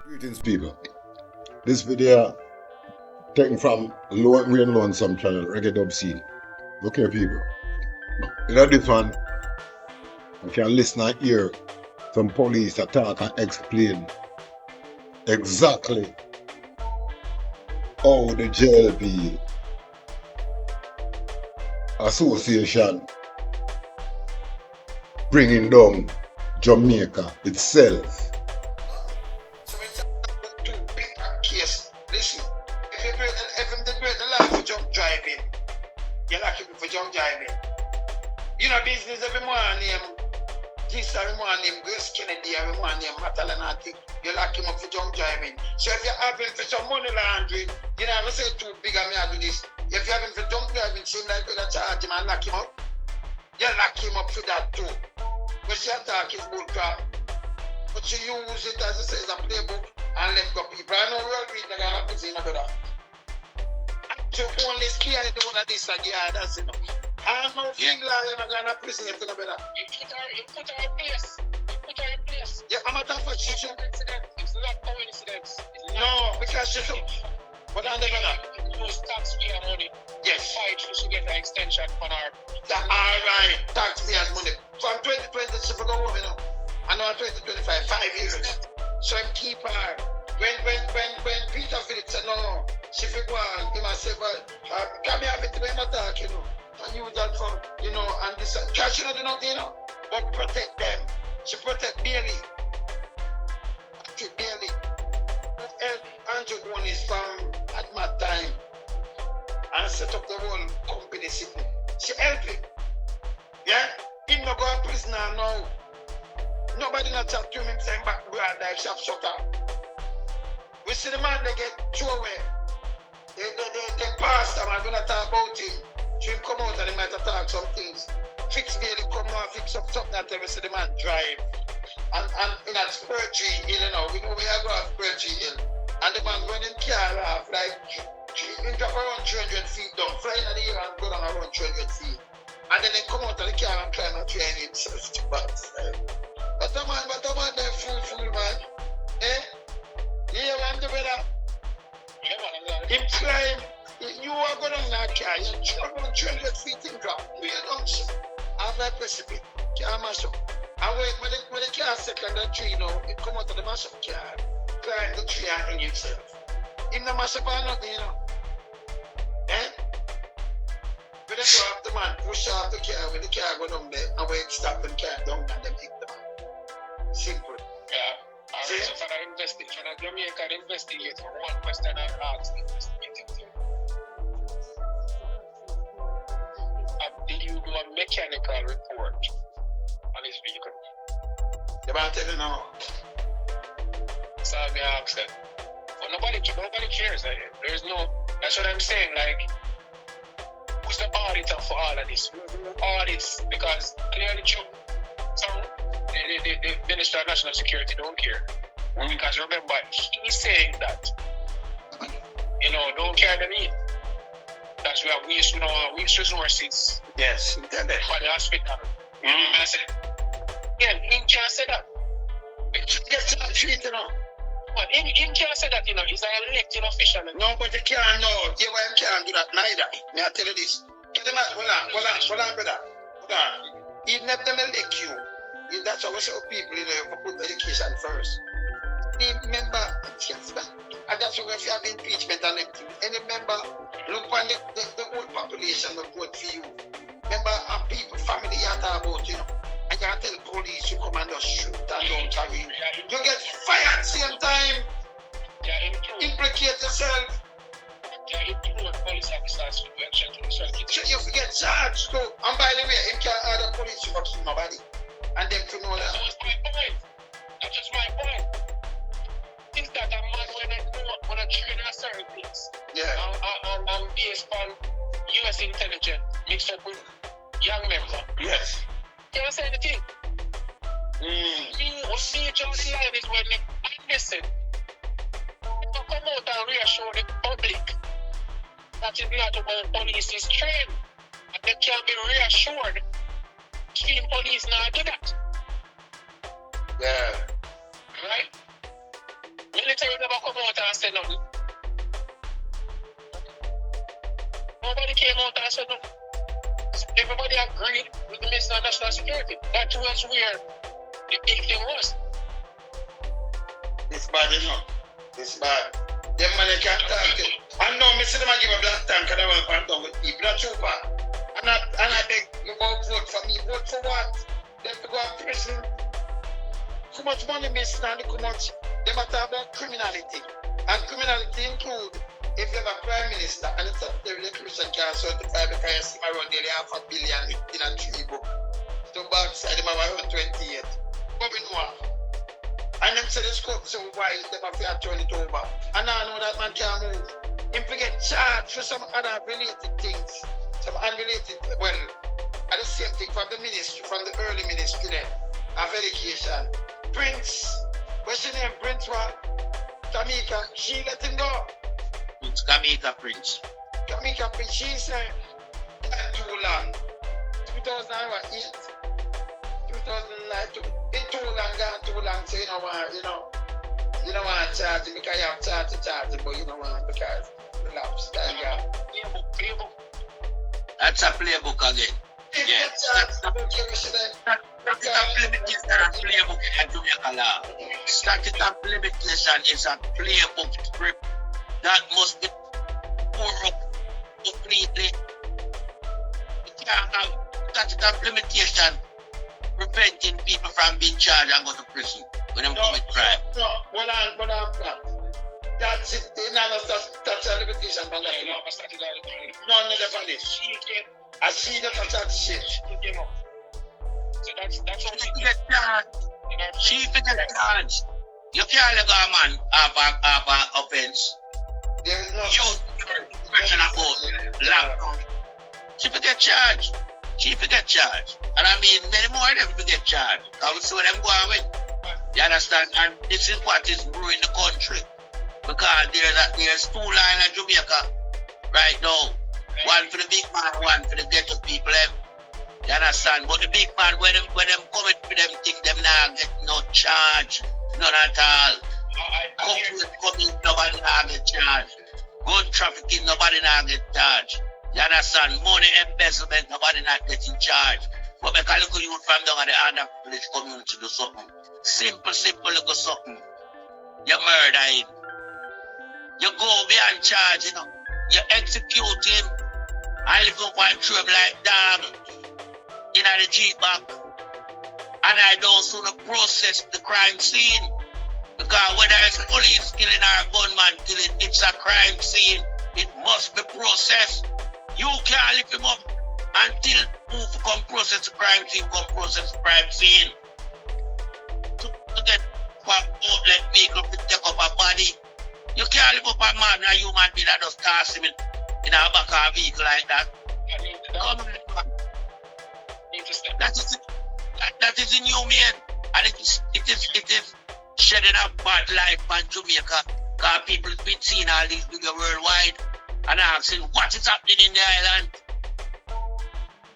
Greetings, people. This video taken from Rain Lonesome channel, Reggae Dub Scene. Look here, people. You know this one, you can listen and hear some police attack and explain exactly how the JLP association bringing down Jamaica itself. So it's too big a case. Listen, if they break the law for jump driving, you're lucky for jump driving. You know business every morning, this every morning, Grace Kennedy every morning, Matalanati, you lock him up for jump driving. So if you're having for some money laundering, you know, I say too big and me I do this. If you're having for jump driving, seem like you're gonna charge him and lock him up. You lock him up for that too. But she attack his bullcrap. But she use it as it says a playbook and let go people. I know real people are gonna put in a brother. So only scared the one of this again, that's enough. I know thing like you're not gonna prison it to the brother. You put her in place. Yeah, I'm not for she should. It's not coincidence. No, because she should. But I never know. Those taxpayer money. Yes. Fight she should get an extension on her. Alright, taxpayers money. From 2020 she forgot home, you know. I know 2025, 5 years. So I'm keep her. When Peter Phillips said no, she forgot he must say, well, come here with me attack, you know. And use that for, you know, and this because she don't do nothing, you know. But protect them. She protect Bailey. Bailey. Andrew one is from at my time and set up the whole company sitting. She helped him. Yeah? He not go to prison now. Nobody not talk to him saying back brother like shop shutter. We see the man they get thrown away. They pass them and gonna talk about him. So him come out and he might attack some things. Fix Bailey come out, fix up something that we see the man drive. And in that Spurtree Hill, you know, we know we are going to Spurtree Hill. And the man when him car off like he drop around 300 feet down, flying in the air and go down around 300 feet. And then they come out of the car and climb and train himself to backside. But the man, they fool, man. Eh? Yeah, man, the brother. Him climb, you are going on that car, you travel 300 feet in drop. We don't see. I'm like precipice. Can't mash up. And when the car second the tree, you know, it come out of the mash up car, climb the tree and hang himself. Him no mash up or nothing, you know. Eh? When they go off the man, push off the car, when the car go down there, and when it stop the car down and they pick the man. Simple. Yeah. See? So for the investigation, for the Jamaican investigator, one question I asked the investigator. Did you do a mechanical report on his vehicle? The man tell you now. So I asked them. But nobody cares. There's no, that's what I'm saying. Like, who's the auditor for all of this? Who audits? Because clearly true. So the Minister of National Security don't care. Because remember, he's saying that, you know, don't care the need. That's why we use resources. Yes, intended. For the hospital. I said, yeah, he can't say that. Yes, you know. But he can't say that, you know, he's an elected official. No, but he can't know. Yeah, well, he can't do that neither. May I tell you this? Get them out. Hold on, brother. Hold on. He never elect you. That's how we say people, you know, put education first. Remember, and that's why if you have impeachment and everything, any member, look on the whole population will vote for you. Remember, our people, family, you talk about, you know, and you can tell the police you come and just shoot and don't carry you. You get fired same time. Implicate yourself. Police officers who action to the you get charged too. And by the way, you can't order police to kill nobody. And them to know that. That's just my point. Is that a man when I train on certain things? Yeah. And based on US intelligence mixed up with young member. Yes. Can I say the thing? Major sign is when they listen. They come out and reassure the public that is not about police is trained. And they can be reassured. Stream police not do that. Yeah. Right? When they military never come out and say nothing. Nobody came out and said nothing. Everybody agreed with the Minister of National Security. That was where the big thing was. It's bad, you know. It's bad. Them man can't talk. I know me see them give a black tank and I want to find down with people. That's too bad. And I beg you go vote for me. Vote for what? Them to go to prison. Too much money missing and too much. They matter about criminality. And criminality include if you have a prime minister and it's a the electrician can certify because you see around nearly $500 million in a tree book. So backside them have around 28. But we know. And them say the scope so why them have to turn it over. And I know that man can't move. Him to get charged for some other related things. Some unrelated, well, and the same thing from the ministry, from the early ministry then, of education. Prince, what's your name, Prince what? Tamika, she let him go. It's Kamika Prince. Tamika Prince, she said, that too long. 2008, 2009, it's too long, so you don't want to charge him because you have charge him, but you don't want because the lifestyle, yeah. Playbook. That's a playbook again. Yes. That's a playbook in Jamaica law. Statute of limitation is a playbook script that must be poured up completely. You can't have statute of limitation preventing people from being charged and go to prison when they commit crime. No, hold on. That's it. That's a limitation. None of the police. I see the touch shit. So that's what she get charged. She get charged. You can't let a man have an offense. There is no question about lockdown. She get charged. She get charged. And I mean, many more of them get charged. I will see what them going with. You understand? And this is what is brewing the country. Because there's two lines in Jamaica right now. One for the big man, one for the ghetto people. You understand? But the big man, when them come for them things, them not get no charge. None at all. Coming, nobody not get charged. Gun trafficking, nobody not get charged. You understand? Money embezzlement, nobody not getting charged. But make a look youth from down at the underprivileged community do something. Simple little something. You murder him. You go beyond charge, you know. You execute him. I live up and throw him like dog in the Jeep back. And I don't soon process the crime scene. Because whether it's police killing or gunman killing, it's a crime scene. It must be processed. You can't lift him up until who come process the crime scene, come process the crime scene. To get for outlet vehicle to take up a body. You can't lift up a man, a human being that just toss him in a back of a vehicle like that. Come on. That is inhumane. And it is shedding a bad light on Jamaica. Because people have been seeing all these videos worldwide and asking what is happening in the island.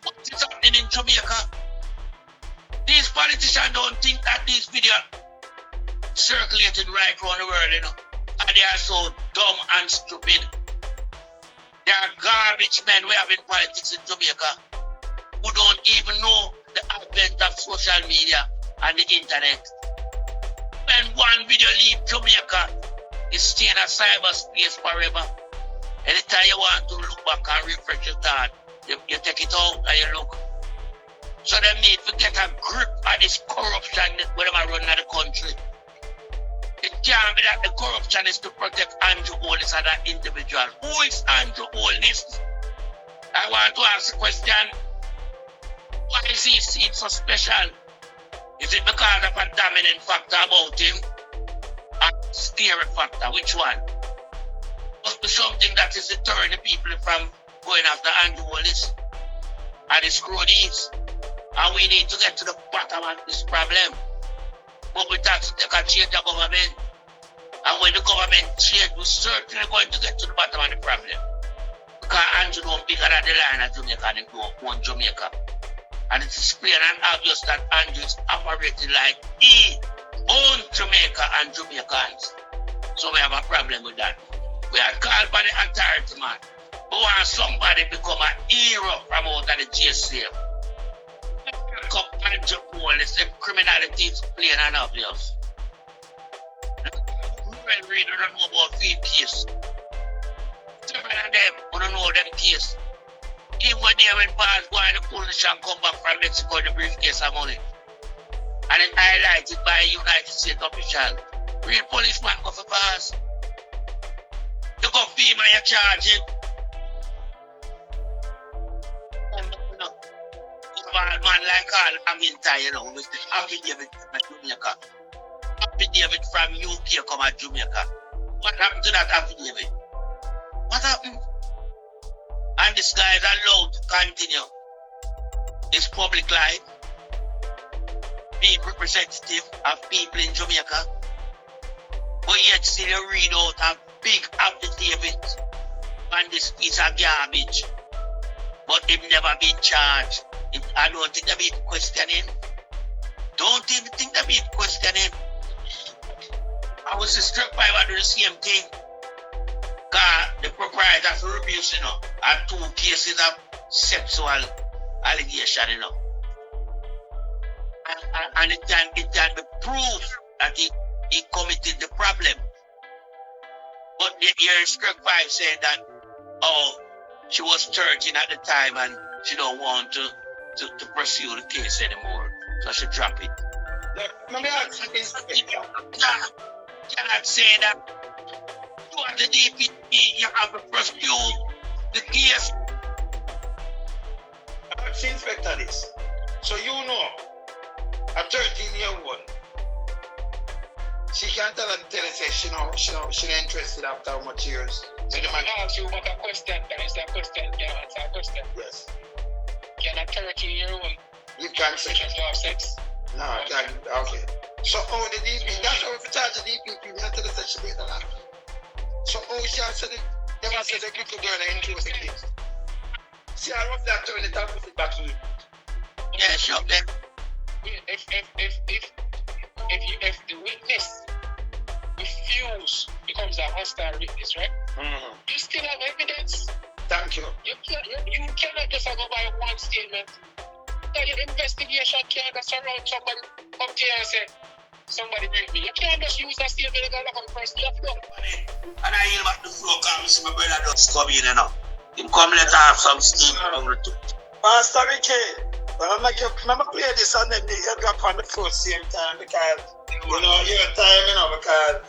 What is happening in Jamaica? These politicians don't think that these videos circulated right around the world, you know. And they are so dumb and stupid. They are garbage men we have in politics in Jamaica who don't even know the advent of social media and the internet. When one video leaves Jamaica, it's staying in a cyberspace forever. Anytime you want to look back and refresh your thought, you take it out and you look. So they need to get a grip on this corruption that we are running the country. It can't be that the corruption is to protect Andrew Holness as an individual. Who is Andrew Holness? I want to ask the question, why is he seen so special? Is it because of a dominant factor about him? A scary factor? Which one? Must be something that is deterring the people from going after Andrew Holness and his cronies. And we need to get to the bottom of this problem. But we have to take a change of government. And when the government change, we're certainly going to get to the bottom of the problem. Because Andrew don't bigger than the line of Jamaica and go on Jamaica. And it is clear and obvious that Andrew is operating like he owns Jamaica and Jamaicans. So we have a problem with that. We are called by the authority, man. We want somebody become a hero from out of the JCM. Come and to police, the criminality is plain and obvious. We don't know about feed case. Seven of them, we don't know them case. Even when they went past, go and the police and come back from Mexico with the briefcase of money. And it's highlighted by a United States official. Real policeman go for pass. You go fee and you charge him. Man like all Aminta, you know, with the affidavit from Jamaica. Affidavit from UK come at Jamaica. What happened to that affidavit? What happened? And this guy is allowed to continue his public life, being representative of people in Jamaica. But yet still you read out a big affidavit on this piece of garbage. But they've never been charged. I don't think they've been questioning. Don't even think they've been questioning. I was struck by do the same thing. Because the proprietor of abuse, had 2 cases of sexual allegation, And it can be proved that he committed the problem. But here Struck 5 said that, she was 13 at the time and she don't want to pursue the case anymore. So she drop it. Let me ask you this. Cannot say that you are the DPP, you have to pursue the case. Ask Inspector this. So you know, a 13-year-old, she can't tell say she not interested after how much years. So the man asks you about a question, that is a question, can you answer a question? Yes. Can a 13-year-old you can't say have sex? No, okay. So the DPP, that's how we charge the DPP, we have to say she made a lot. So she said they must say the little girl and include the kids. See, I love that turn it up with it back in. Yeah, sure then. If the witness refuse becomes a hostile witness, right? Mm-hmm. You still have evidence. Thank you. You cannot just go by one statement. Your investigation can't just surround somebody come to you and say, somebody bring me. You can't just use that statement and look on the person. You have to go. And I hear about the floor comes, my brother just come in, Him come let have some steam. Pastor Ricky, remember play this and then you drop on the floor same time because, your time, because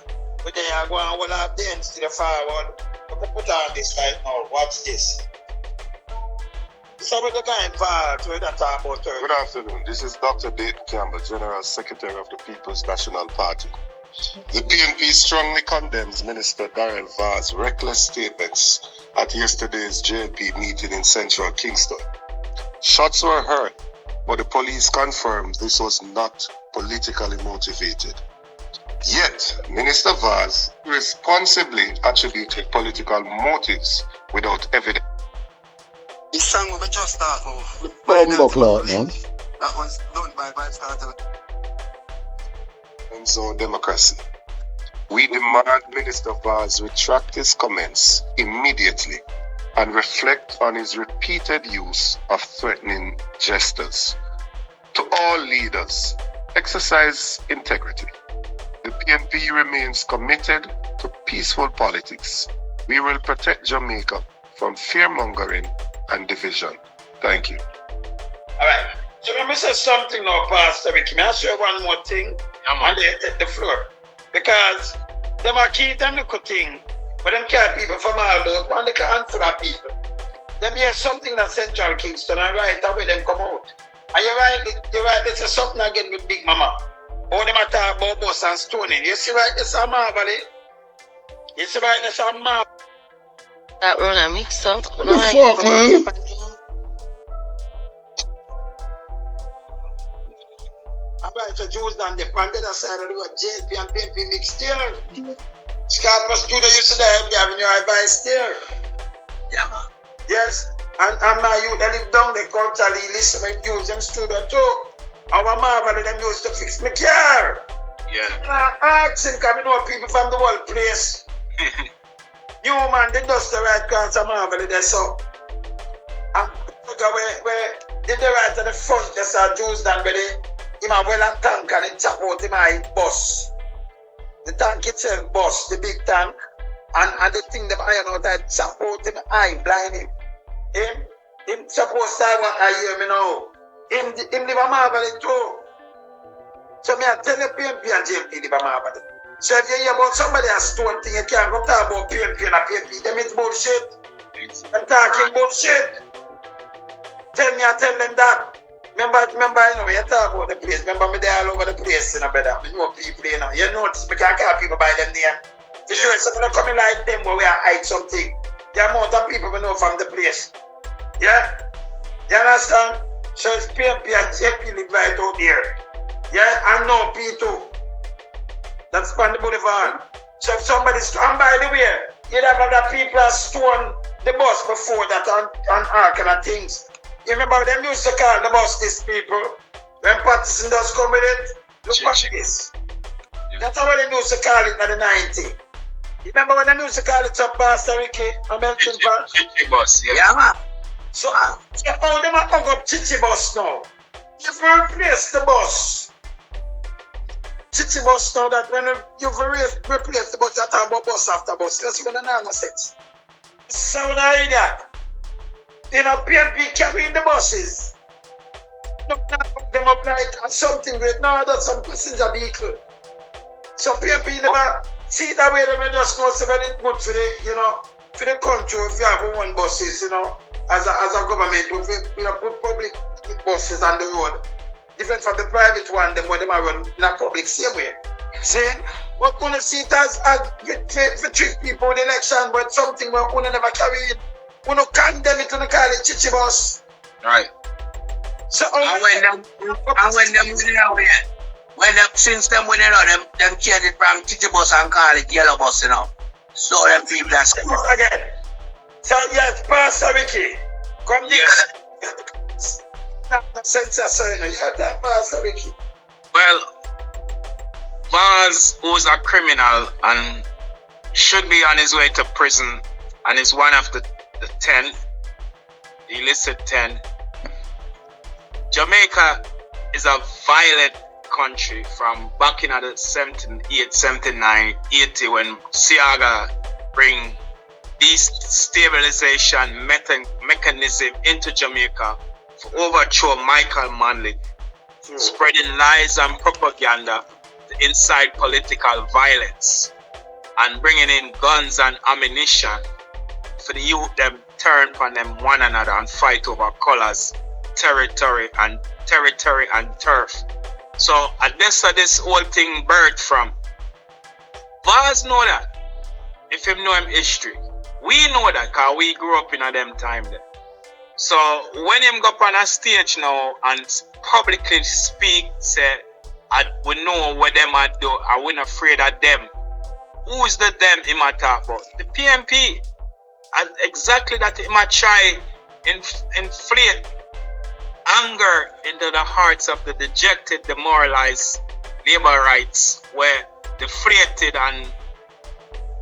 they are going to hold up the ends to the forward. Put on this right now, watch this. So we're the guy involved, we're not talking about her. Good afternoon. This is Dr. Dayton Campbell, General Secretary of the People's National Party. The PNP strongly condemns Minister Darrell Vaz's reckless statements at yesterday's JLP meeting in central Kingston. Shots were heard, but the police confirmed this was not politically motivated. Yet, Minister Vaz responsibly attributed political motives without evidence. The song we just started off. That was done by Vice President. So democracy. We demand Minister Vaz retract his comments immediately and reflect on his repeated use of threatening gestures. To all leaders, exercise integrity. The PNP remains committed to peaceful politics. We will protect Jamaica from fear-mongering and division. Thank you. All right. So let me say something now, Pastor Ricky. May I say one more thing? And they take the floor. Because them are keep them little thing, but them care people from all those, and they can answer that people. Them hear something that Central Kingston, and right away them come out. And you're right, this is something again with Big Mama. All them talk about bus and stoning. You see right, this is marvel, You see right, this is marvel. That run a mix up. What the fuck, man? Alright, so Jews on the other side of the road, JLP and PNP mixed there. Scarpa Studio used to have your advice there. Yeah, man. Yes, and my youth that live down there culturally listen and use them studio too. Our mother them used to fix my car. Yeah. I ask him, because I know people from the whole place. You man, they dust the right cars, I'm having there, so. And where did the right at the front, there's a Jews done with it. Him a well and tank and it chop out him a bus. The tank itself bus, the big tank. And the thing that iron out that chop out him eye, blind him. Him supposed to what I hear me now. Him live a marvel too. So me I tell you PNP and JP live a marvel. So if you hear about somebody a stone thing, you can't go talk about PNP and a PNP. Them is bullshit. I'm talking bullshit. Tell them that. Remember, you know, you talk about the place. Remember me there all over the place, you know, brother. You know people, you know. You notice me can't call people by them name. For sure, somebody coming like them where we are hide something. The amount of people we know from the place. Yeah? You understand? So it's PNP and JP live right out here. Yeah? And no P2. That's on the boulevard. So if somebody's, and by the way, you'd have other people that stone the bus before that and all kind of things. You remember them used to call the bus these people? When Patterson does come with it, look at this. That's how they used to call it in the 90s. You remember when they used to call it up Pastor Ricky and Melton Park? Chichi bus, yeah. Yeah, man. So how them are hung up Chichi bus now? You've replaced the bus. Chichi bus now that when you've replaced the bus, that about bus after bus. That's when the normal sense. So now you that. You know, PNP carrying the buses. Not them up like something great. No, that's some passenger vehicle. So PNP never see that way. They just know it's very good for the, you know, for the country. If you have one buses, you know, as a government, you know, put public buses on the road. Different from the private one, them when they are run in a public same way. See, we're going to see it as for trick people with election, but something we're going to never carry it. We don't condemn it, we don't call it Chichi bus. Right. So since them when you know them change it from Chichi bus and call it yellow bus, you know. So them people that's again. So yes, Pastor Ricky, come here. Sensor, you have that Pastor Ricky. Well, Vaz, who's a criminal and should be on his way to prison, and is one of the 10, the illicit 10. Jamaica is a violent country from back in the 79, 80 when Siaga bring destabilization mechanism into Jamaica to overthrow Michael Manley, spreading lies and propaganda to incite political violence and bringing in guns and ammunition for the youth them turn on them one another and fight over colors, territory and turf. So this whole thing birthed from. Vaz know that. If him know him history. We know that because we grew up in a them time there. So when him go up on a stage now and publicly speak, say, we know what them are do, and we're not afraid of them. Who's the them him a talk about? The PNP. And exactly that him a try inflate anger into the hearts of the dejected, demoralized labor rights, where deflated and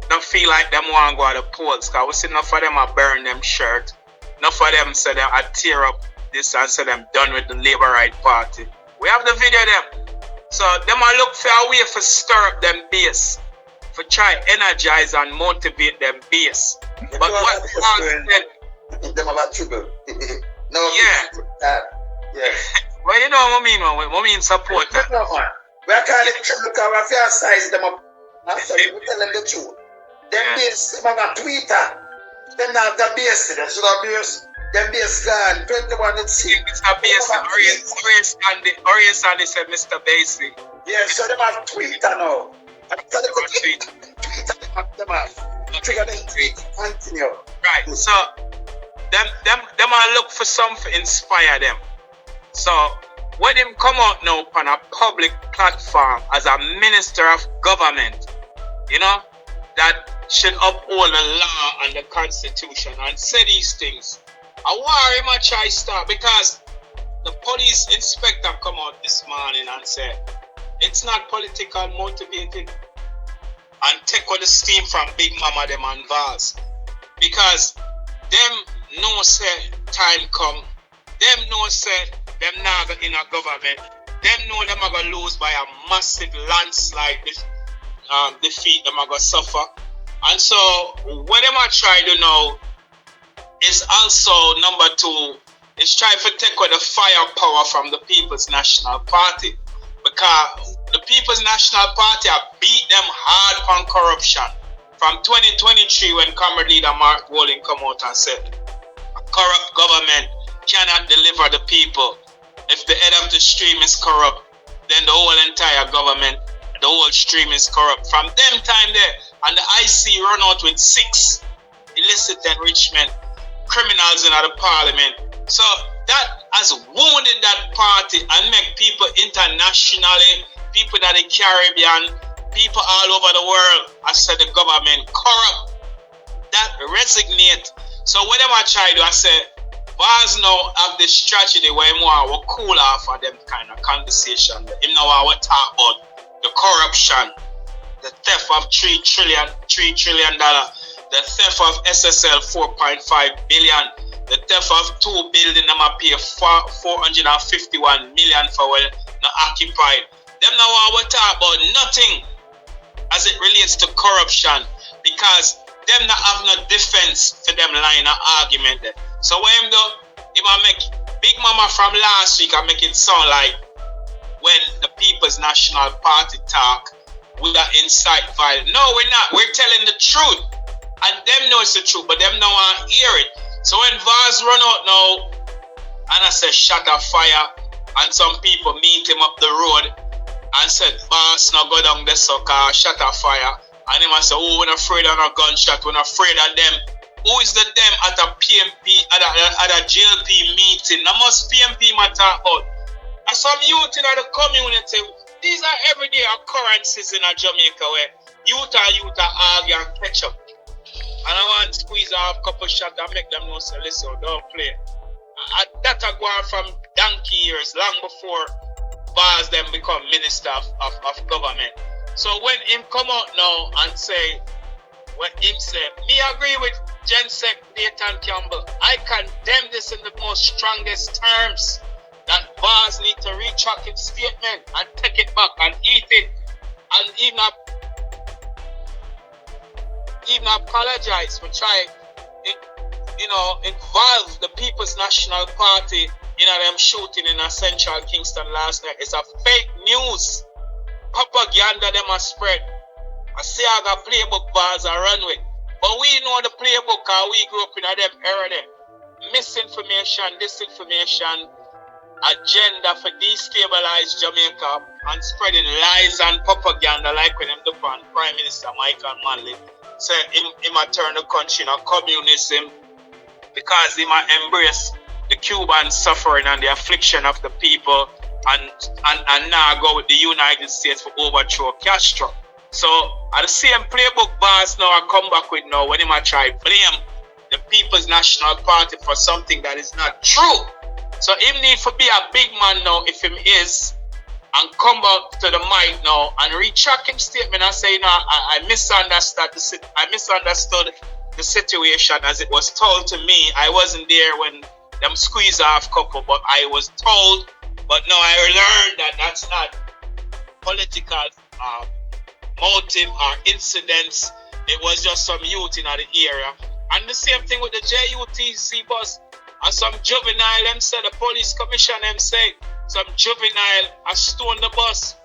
don't feel like them want to go to the polls. Because we see enough of them are burn them shirt. Enough of them say them I tear up this and say them done with the Labour Right Party. We have the video of them. So them are look for a way for stir up them base. For try energize and motivate them base. But what said, them about trouble. No, yeah. Yeah. Well, you know what I mean, man. What I mean support that. No, man. We are calling it trouble because we have to size them up. After we tell them the truth. Them base, them have a Twitter. Them have the base today. So the base, them base gone. 21 and 6. Mr. Basie, Orion Sandy said Mr. Basie. Yeah, so them have Twitter now. I'm telling you, Twitter, them have. Trigger them tweet, continue. Right, so them are look for something to inspire them. So when him come out now on a public platform as a minister of government, you know, that should uphold the law and the constitution and say these things. I worry him a try start because the police inspector come out this morning and said It's not political motivated. And take all the steam from Big Mama them and Vaz. Because them know say time come. Them know say them now in a government. Them know them are gonna lose by a massive landslide defeat. Them are gonna suffer. And so what them are trying to know is also number two is trying to take away the firepower from the People's National Party. Because the People's National Party have beat them hard on corruption. From 2023 when Comrade Leader Mark Walling come out and said, a corrupt government cannot deliver the people. If the head of the stream is corrupt, then the whole entire government, the whole stream is corrupt. From them time there, and the IC run out with 6 illicit enrichment criminals in the parliament. So that has wounded that party and make people internationally, people that the Caribbean, people all over the world, I said the government corrupt. That resignate. So what am I trying to do? I said, Bars now have this strategy where he want to cool off of them kind of conversation. Him now want to talk about the corruption, the theft of $3 trillion, the theft of SSL 4.5 billion, the theft of 2 buildings them a pay 451 million for when not occupied. Them now want to talk about nothing as it relates to corruption because them not have no defense for them line of argument there. So what him do, he might make Big Mama from last week and make it sound like when the People's National Party talk, we are incite violence. No, we're not. We're telling the truth. And them know it's the truth, but them don't want to hear it. So when Vaz run out now, and I said shut a fire, and some people meet him up the road and said, Boss, now go down the sucker, shut a fire. And him I said, oh, we're not afraid of no gunshot, we're not afraid of them. Who is the them at a PMP, at a GLP meeting? Now must PMP matter out. And some youth in the community, these are everyday occurrences in Jamaica where youth are argue and catch up. And I want to squeeze off a couple shots and make them know, say, listen, don't play. That are going from donkey years, long before Bars them become minister of government. So when him come out now and say, when him say, me agree with Jensek, Nathan Campbell, I condemn this in the most strongest terms, that Bars need to retract its statement and take it back and eat it and even apologize for trying, involve the People's National Party in them shooting in a Central Kingston last night. It's a fake news. Propaganda them are spread. I say I got playbook Bars and run with. But we know the playbook because we grew up in them era there. Misinformation, disinformation, agenda for destabilize Jamaica and spreading lies and propaganda like when them do on Prime Minister Michael Manley say him a turn the country into communism because he might embrace the Cuban suffering and the affliction of the people and now go with the United States for overthrow Castro. So at the same playbook Bars now I come back with now when he might try blame the People's National Party for something that is not true. So him need to be a big man now if him is and come back to the mic now and retract him statement and say, no, I misunderstood the situation as it was told to me. I wasn't there when them squeeze off couple, but I was told. But no, I learned that that's not political motive or incidents. It was just some youth in the area. And the same thing with the JUTC bus. And some juvenile, them said, the police commission, them say, some juvenile has stolen the bus.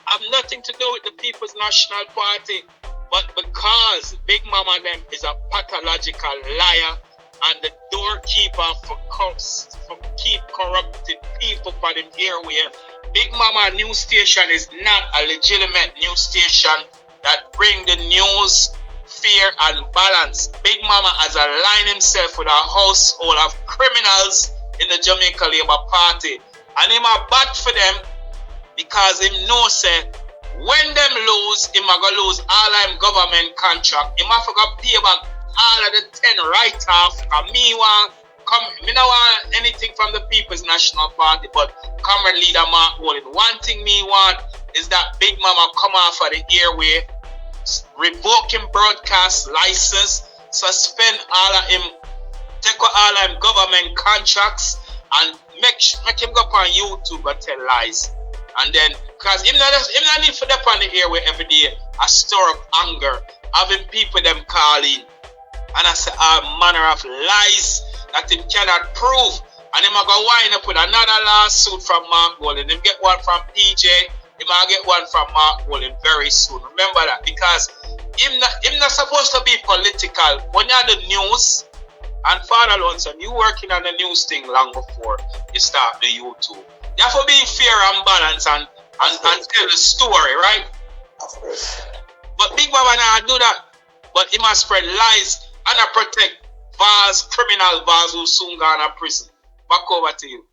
Have nothing to do with the People's National Party. But because Big Mama them is a pathological liar and the doorkeeper for keep corrupted people for them airway, Big Mama news station is not a legitimate news station that bring the news, fear and balance. Big Mama has aligned himself with a household of criminals in the Jamaica Labour Party. And him a bad for them because him know say when them lose, him a go lose all them government contract. Him a forgot pay back all of the 10 write-off. And me don't want anything from the People's National Party, but Comrade Leader Mark Walling. One thing me want is that Big Mama come off of the airway, revoking broadcast license, suspend all of him, take all of him government contracts, and make him go up on YouTube and tell lies. And then, because him not need for them on the airway every day, I store up anger, having people them calling, and I say all manner of lies that him cannot prove. And him a go wind up with another lawsuit from Mark Golden. Him get one from PJ. Him a get one from Mark Golden very soon. Remember that, because him not supposed to be political. When you're the news, and Father Lonson, you working on the news thing long before you start the YouTube. You have to be fair and balanced and tell the story, right? Of course. But Big Mama now do that. But he must spread lies and protect criminal Vaz who soon gone to prison. Back over to you.